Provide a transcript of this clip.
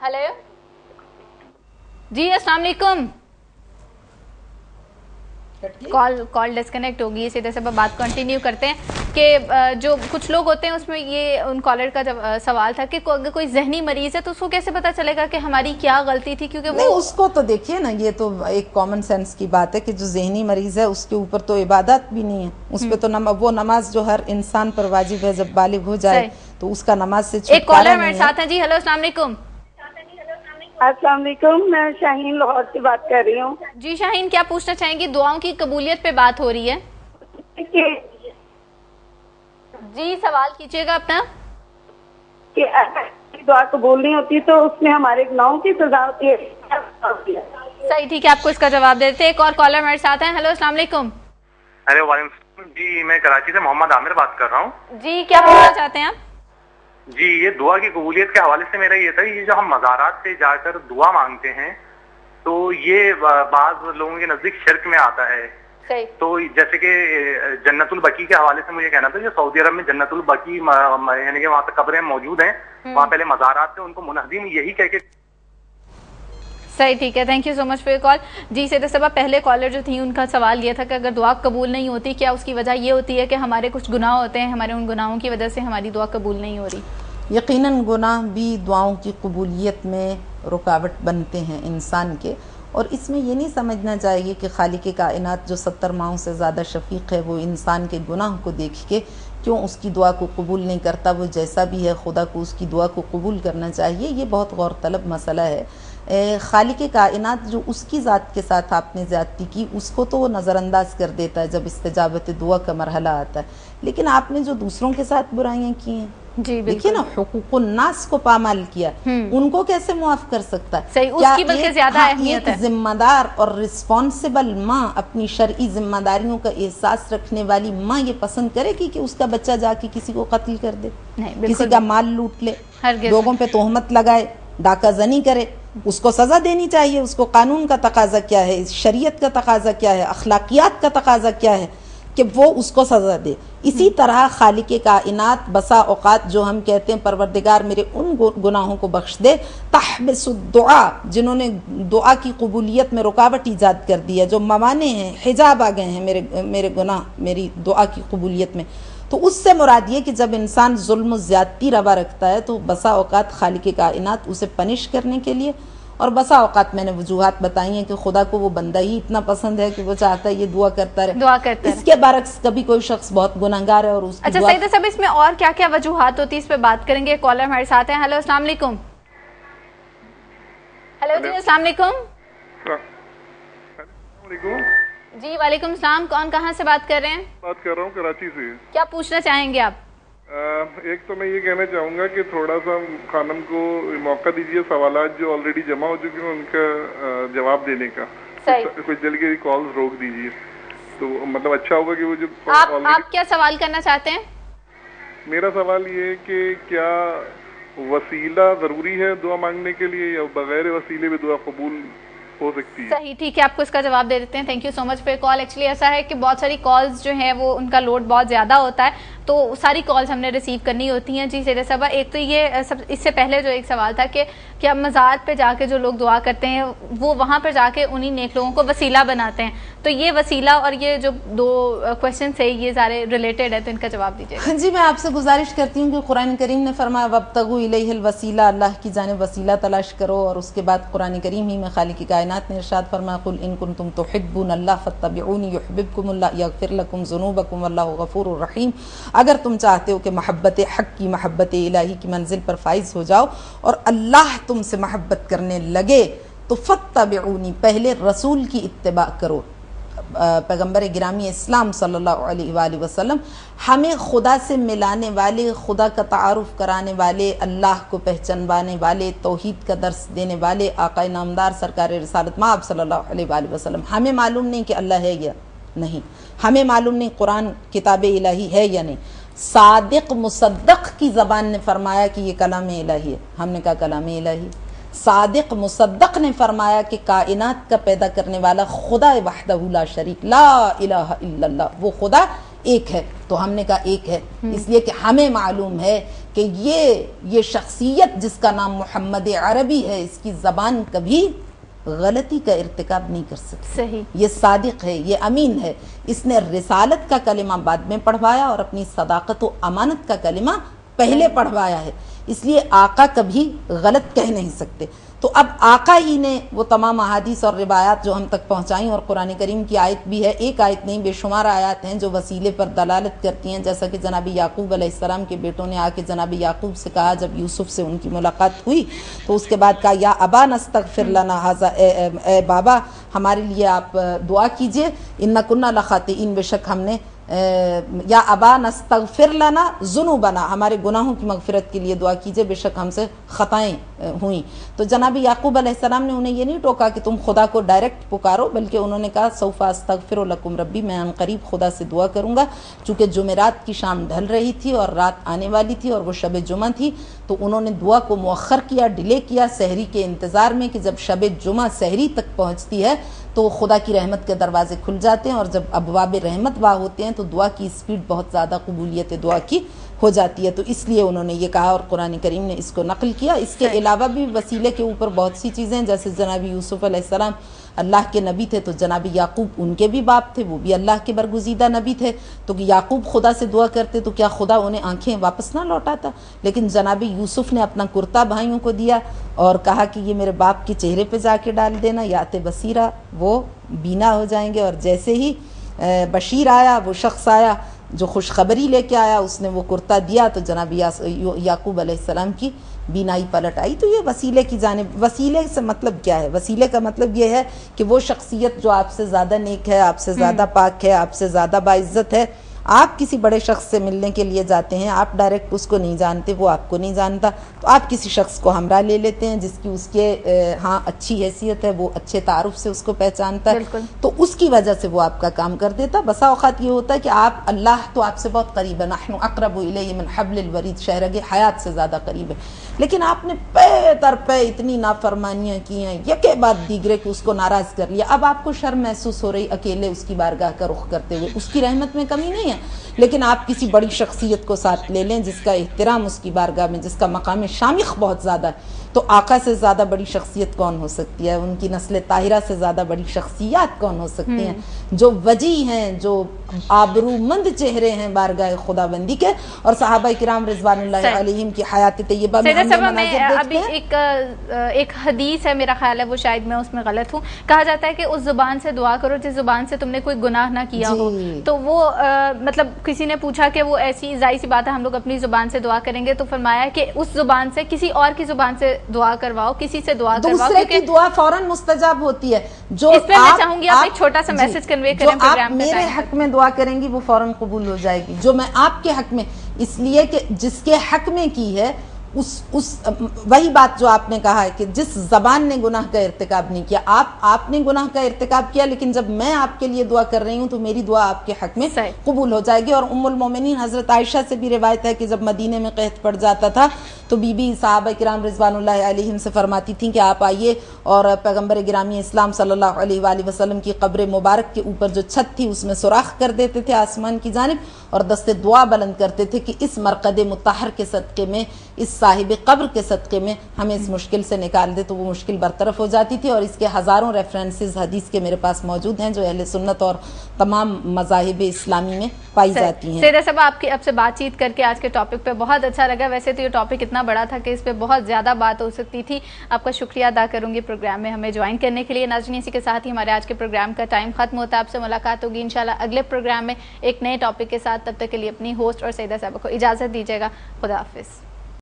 Hello जी, अस्सलाम वालेकुम। Call disconnect होगी, इसी तरह से बात कंटिन्यू करते हैं कि जो कुछ लोग होते हैं उसमें ये उन कॉलर का जब सवाल था कि अगर कोई जहनी मरीज है तो उसको कैसे पता चलेगा कि हमारी क्या गलती थी, क्योंकि नहीं, उसको तो देखिए ना, ये तो एक कॉमन सेंस की बात है कि जो जहनी मरीज है उसके ऊपर तो इबादत भी नहीं है, उस पर तो वो नमाज जो हर इंसान पर वाजिब है जब बालिग हो जाए तो उसका नमाज से एक कॉलर मेरे साथ है जी। हेलो, अस्सलाम वालेकुम। अस्सलाम वालेकुम, मैं शाहीन लाहौर से बात कर रही हूँ। जी शाहीन, क्या पूछना चाहेंगी? दुआओं की कबूलियत पे बात हो रही है जी, सवाल कीजिएगा अपना। कि अगर दुआ कबूल नहीं होती तो उसमें हमारे गुनाहों की सजा होती है। सही, ठीक है, आपको इसका जवाब देते हैं। एक और कॉलर मेरे साथ है। हेलो, अस्सलाम वालेकुम। अरे वालेकुम जी, मैं कराची से मोहम्मद आमिर बात कर रहा हूँ जी। क्या पूछना चाहते हैं आप? जी, ये दुआ की कबूलियत के हवाले से मेरा ये था, ये जो हम मज़ारात से जाकर दुआ मांगते हैं तो ये बाज़ लोगों के नजदीक शिर्क में आता है। सही। तो जैसे कि जन्नतुल बकी के हवाले से मुझे कहना था, जो सऊदी अरब में जन्नतुल बकी यानी कि वहाँ पे कब्रें मौजूद हैं, वहाँ पहले मज़ारात थे, उनको मुनहदिम यही कह के। सही, ठीक है, thank you so much for your call जी। से सबा पहले कॉलर जो थी उनका सवाल ये था कि अगर दुआ कबूल नहीं होती, क्या उसकी वजह ये होती है कि हमारे कुछ गुनाह होते हैं, हमारे उन गुनाहों की वजह से हमारी दुआ कबूल नहीं हो रही? यकीनन गुनाह भी दुआओं की कबूलियत में रुकावट बनते हैं इंसान के, और इसमें ये नहीं समझना चाहिए कि खालिक कायनात जो 70 माहों से ज़्यादा शफीक है वो इंसान के गुनाह को देख के क्यों उसकी दुआ को कबूल नहीं करता। वो जैसा भी है खुदा को उसकी दुआ को कबूल करना चाहिए, ये बहुत गौर तलब मसला है। खालिक कायनात जो उसकी ज़ात के साथ आपने ज़्यादती की उसको तो वो नज़रअंदाज कर देता है जब इस्तिजाबत दुआ का मरहला आता है, लेकिन आपने जो दूसरों के साथ बुराइयां की हैं जी, देखिए ना, हुकूकुन नास को पामाल किया, उनको कैसे मुआफ कर सकता है? सही, उसकी बल्कि ज्यादा अहमियत है। जिम्मेदार और रिस्पॉन्सिबल माँ, अपनी शरई जिम्मेदारियों का एहसास रखने वाली माँ ये पसंद करेगी कि उसका बच्चा जाके किसी को कत्ल कर दे, किसी का माल लूट ले, लोगों पे तोहमत लगाए, डाका जनी करे? उसको सजा देनी चाहिए। उसको कानून का तकाजा क्या है, शरीयत का तकाजा क्या है, अखलाकियात का तकाजा क्या है कि वो उसको सजा दे। इसी तरह खालिक कायनात बसा औकात जो हम कहते हैं परवरदिगार मेरे उन गुनाहों को बख्श दे, तहबिसुद्दुआ, जिन्होंने दुआ की कबूलियत में रुकावट ईजाद कर दी है, जो मवाने हैं, हिजाब आ गए हैं मेरे गुनाह मेरी दुआ की कबूलियत में, तो उससे मुराद ये कि जब इंसान जुल्म ज़्यादती रवा रखता है तो बसा औकात खालिक कायनात उसे पनिश करने के लिए, और बसा औकात मैंने वजूहात बताई हैं कि खुदा को वो बंदा ही इतना पसंद है कि वो चाहता है ये दुआ करता रहे। इसके बरक्स कभी कोई शख्स बहुत गुनहगार है और उसकी अच्छा सही, तो सब इसमें और क्या क्या वजूहात होती है इस पे बात करेंगे। कॉलर हमारे साथ हैं। हेलो, अस्सलाम वालेकुम। हेलो जी, अस्सलाम वालेकुम। जी वालेकुम सलाम। कौन कहाँ से बात कर रहे हैं? बात कर रहा हूँ कराची से। क्या पूछना चाहेंगे आप? एक तो मैं ये कहना चाहूँगा कि थोड़ा सा खानम को मौका दीजिए, सवालात जो ऑलरेडी जमा हो चुके हैं उनका जवाब देने का। कुछ जल्दी की कॉल्स रोक दीजिए तो मतलब अच्छा होगा कि वो जो आप क्या सवाल करना चाहते हैं? मेरा सवाल ये है कि क्या वसीला ज़रूरी है दुआ मांगने के लिए या बगैर वसीले भी दुआ कबूल हो सकती है? सही, ठीक है, आपको इसका जवाब दे देते हैं। Thank you so much for call. Actually ऐसा है कि बहुत सारी कॉल्स जो हैं वो उनका लोड बहुत ज़्यादा होता है, तो सारी कॉल्स हमने रिसीव करनी होती हैं। जी सीधे सबा, एक तो ये सब, इससे पहले जो एक सवाल था कि क्या मज़ार पे जाके जो लोग दुआ करते हैं वो वहाँ पर जाके उन्हीं नेक लोगों को वसीला बनाते हैं, तो ये वसीला और ये जो दो क्वेश्चन है ये सारे रिलेटेड है, तो इनका जवाब दीजिए। जी, मैं आपसे गुजारिश करती हूँ कि कुरान करीम ने फरमाया वब्तगू इलैहिल वसीला, अल्लाह की जानिब वसीला तलाश करो, और उसके बाद कुरान करीम ही में खालिक कायनात ने इरशाद फरमाया कुल इन कुंतुम तुहिब्बुनल्लाह फत्तबिऊनी युहिब्बुकुमुल्लाह यगफिर लकुम ज़ुनूबकुम वल्लाहु गफूरुर रहीम। अगर तुम चाहते हो कि मोहब्बत हक़ की, मोहब्बत इलाही की मंजिल पर फाइज हो जाओ और अल्लाह तुमसे मोहब्बत करने लगे तो फत्तबिऊनी, पहले रसूल की इत्तिबा करो। पैगम्बर गिरामी इस्लाम सल्लल्लाहु अलैहि वसल्लम हमें खुदा से मिलाने वाले, खुदा का तारुफ कराने वाले, अल्लाह को पहचानवाने वाले, तौहीद का दर्स देने वाले आका नामदार सरकार रिसालत माब सल्लल्लाहु अलैहि वसल्लम। हमें मालूम नहीं कि अल्लाह है या नहीं, हमें मालूम नहीं कुरान किताब इलाही है या नहीं। सादिक मुसद्दक की ज़बान ने फरमाया कि ये कलाम इलाही है, हमने कहा कलाम इलाही। सादिक मुसद्दक ने फरमाया कि कायनात का पैदा करने वाला खुदा वहदहू ला शरीक ला इलाहा इल्लल्लाह, वो खुदा एक है, तो हमने कहा एक है, इसलिए कि हमें मालूम है کہ یہ شخصیت جس کا نام محمد عربی ہے، اس کی زبان کبھی غلطی کا ارتکاب نہیں کر سکتی. صحیح. یہ صادق ہے، یہ امین ہے. اس نے رسالت کا کلمہ بعد میں پڑھوایا اور اپنی صداقت و امانت کا کلمہ پہلے پڑھوایا ہے. اس لیے آقا کبھی غلط کہہ نہیں سکتے. تو اب آقا ہی نے وہ تمام احادیث اور روایات جو ہم تک پہنچائیں، اور قرآن کریم کی آیت بھی ہے، ایک آیت نہیں بے شمار آیات ہیں جو وسیلے پر دلالت کرتی ہیں. جیسا کہ جناب یعقوب علیہ السلام کے بیٹوں نے آ کے جناب یعقوب سے کہا، جب یوسف سے ان کی ملاقات ہوئی تو اس کے بعد کہا یا ابا نستغفر لنا ھذا، اے بابا ہمارے لیے آپ دعا کیجئے، ان کنا لخاطئین، بے شک ہم نے، یا ابا نستغفر لنا ذنوبنا، ہمارے گناہوں کی مغفرت کے لیے دعا کیجئے، بے شک ہم سے خطائیں ہوئیں. تو جناب یعقوب علیہ السلام نے انہیں یہ نہیں ٹوکا کہ تم خدا کو ڈائریکٹ پکارو، بلکہ انہوں نے کہا سوف استغفر لکم ربی، میں ان قریب خدا سے دعا کروں گا. چونکہ جمعرات کی شام ڈھل رہی تھی اور رات آنے والی تھی اور وہ شب جمعہ تھی، تو انہوں نے دعا کو مؤخر کیا، ڈیلے کیا سحری کے انتظار میں، کہ جب شب جمعہ سحری تک پہنچتی ہے تو خدا کی رحمت کے دروازے کھل جاتے ہیں، اور جب ابواب رحمت واہ ہوتے ہیں تو دعا کی سپیڈ بہت زیادہ قبولیت دعا کی ہو جاتی ہے. تو اس لیے انہوں نے یہ کہا اور قرآن کریم نے اس کو نقل کیا. اس کے علاوہ بھی وسیلے کے اوپر بہت سی چیزیں، جیسے جناب یوسف علیہ السلام اللہ کے نبی تھے، تو جناب یعقوب ان کے بھی باپ تھے، وہ بھی اللہ کے برگزیدہ نبی تھے. تو یعقوب خدا سے دعا کرتے تو کیا خدا انہیں آنکھیں واپس نہ لوٹاتا؟ لیکن جناب یوسف نے اپنا کرتا بھائیوں کو دیا اور کہا کہ یہ میرے باپ کے چہرے پہ جا کے ڈال دینا، یات بصیرہ، وہ بینا ہو جائیں گے. اور جیسے ہی بشیر آیا، وہ شخص آیا جو خوشخبری لے کے آیا، اس نے وہ کرتا دیا تو جناب یعقوب علیہ السلام کی بینائی پلٹ آئی. تو یہ وسیلے کی جانب، وسیلے سے مطلب کیا ہے؟ وسیلے کا مطلب یہ ہے کہ وہ شخصیت جو آپ سے زیادہ نیک ہے، آپ سے زیادہ پاک ہے، آپ سے زیادہ باعزت ہے، آپ کسی بڑے شخص سے ملنے کے لیے جاتے ہیں، آپ ڈائریکٹ اس کو نہیں جانتے، وہ آپ کو نہیں جانتا، تو آپ کسی شخص کو ہمراہ لے لیتے ہیں جس کی اس کے ہاں اچھی حیثیت ہے، وہ اچھے تعارف سے اس کو پہچانتا ہے، تو اس کی وجہ سے وہ آپ کا کام کر دیتا. بسا اوقات یہ ہوتا ہے کہ آپ، اللہ تو آپ سے بہت قریب ہے، نحن اقرب الیہ من حبل الورید، شہرگ حیات سے زیادہ قریب ہے، لیکن آپ نے پے در پے اتنی نافرمانیاں کی ہیں، یکے بعد دیگرے کو اس کو ناراض کر لیا. اب آپ کو شرم محسوس ہو رہی اکیلے اس کی بارگاہ کا رخ کرتے ہوئے. اس کی رحمت میں کمی نہیں ہے، لیکن آپ کسی بڑی شخصیت کو ساتھ لے لیں جس کا احترام اس کی بارگاہ میں، جس کا مقام شامخ بہت زیادہ ہے. تو آقا سے زیادہ بڑی شخصیت کون ہو سکتی ہے؟ ان کی نسل طاہرہ سے زیادہ بڑی شخصیات کون ہو سکتی ہیں جو وجی ہیں، جو آبرومند چہرے ہیں بارگاہ خدا بندی کے. اور صحابہ کرام رضوان اللہ علیہم کی حیات طیبہ میں ابھی ایک حدیث ہے، میرا خیال ہے وہ شاید میں اس میں غلط ہوں، کہا جاتا ہے کہ اس زبان سے دعا کرو جس زبان سے تم نے کوئی گناہ نہ کیا ہو. تو وہ مطلب کسی نے پوچھا کہ وہ ایسی ظاہر سی بات ہے ہم لوگ اپنی زبان سے دعا کریں گے، تو فرمایا کہ اس زبان سے کسی اور کی زبان سے دعا کرواؤ، کسی سے دعا کرواؤ، دوسرے کی دعا فوراً مستجاب ہوتی ہے. جو اس پہ میں چاہوں گی آپ ایک چھوٹا سا میسج کنوے کریں پروگرام میں. میرے حق میں دعا کریں گی وہ فوراً قبول ہو جائے گی. جو میں آپ کے حق میں، اس لیے کہ جس کے حق میں کی ہے وہی بات جو آپ نے کہا ہے کہ جس زبان نے گناہ کا ارتکاب نہیں کیا. آپ نے گناہ کا ارتکاب کیا، لیکن جب میں آپ کے لیے دعا کر رہی ہوں تو میری دعا آپ کے حق میں قبول ہو جائے گی. اور ام المومنین حضرت عائشہ سے بھی روایت ہے کہ جب مدینے میں قحط پڑ جاتا تھا تو بی بی صحابہ کرام رضوان اللہ علیہم سے فرماتی تھیں کہ آپ آئیے اور پیغمبر گرامی اسلام صلی اللہ علیہ وآلہ وسلم کی قبر مبارک کے اوپر جو چھت تھی اس میں سوراخ کر دیتے تھے آسمان کی جانب، اور دست دعا بلند کرتے تھے کہ اس مرقد مطہر کے صدقے میں، اس صاحب قبر کے صدقے میں ہمیں اس مشکل سے نکال دے، تو وہ مشکل برطرف ہو جاتی تھی. اور اس کے ہزاروں ریفرنسز حدیث کے میرے پاس موجود ہیں جو اہل سنت اور تمام مذاہب اسلامی میں پائی جاتی ہیں. سیدہ صاحبہ، آپ سے بات چیت کر کے آج کے ٹاپک پہ بہت اچھا لگا. ویسے تو یہ ٹاپک اتنا بڑا تھا کہ اس پہ بہت زیادہ بات ہو سکتی تھی. آپ کا شکریہ ادا کروں گی پروگرام میں ہمیں جوائن کرنے کے لیے. ناظرین، اسی کے ساتھ ہی ہمارے آج کے پروگرام کا ٹائم ختم ہوتا ہے. آپ سے ملاقات ہوگی انشاءاللہ اگلے پروگرام میں ایک نئے ٹاپک کے ساتھ. تب تک کے لیے اپنی ہوسٹ اور سیدہ صاحبہ کو اجازت دیجیے گا. خدا حافظ.